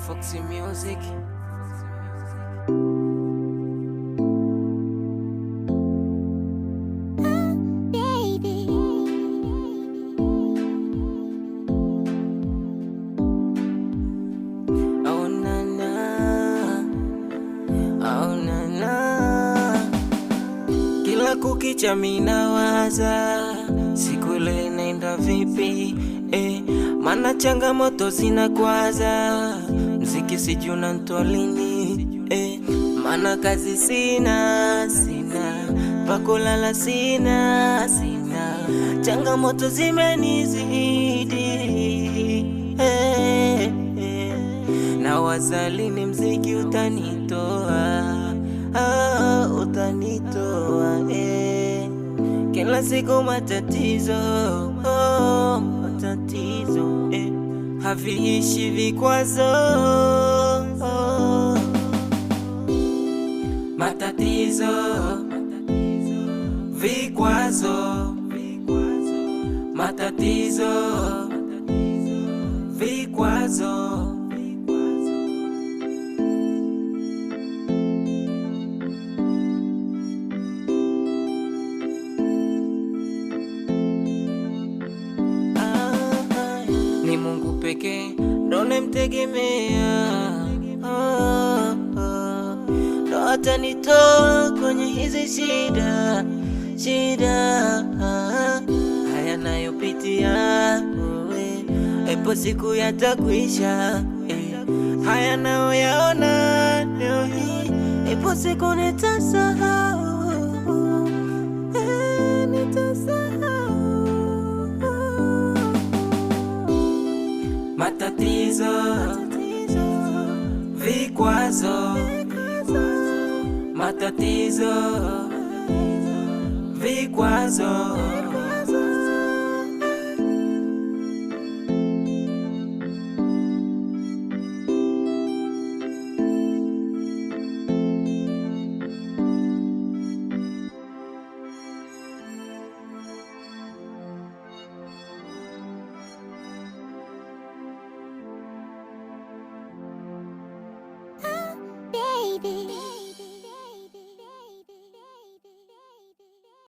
Foxy Music. Baby. Oh na na, oh na na. Kila kukicha minawaza siku ile inaenda vipi, mana changamoto zinakwaza, mziki sijui unanitoa lini, mana kazi sina, pakulala sina, changamoto zimenizidi, na wazalini mziki utanitoa, utanitoa, kila siku matatizo, matatizo, haviishi vikwazo, matatizo, vikwazo, matatizo, vikwazo. Ni Mungu pekee ndo namtegemea, ndo atanitoa kwenye hizi shida, haya nayopitia, epo siku yatakwisha, haya nayoyaona leo hii, epo siku nitasahau, matatizo, vikwazo, matatizo, vikwazo. Baby.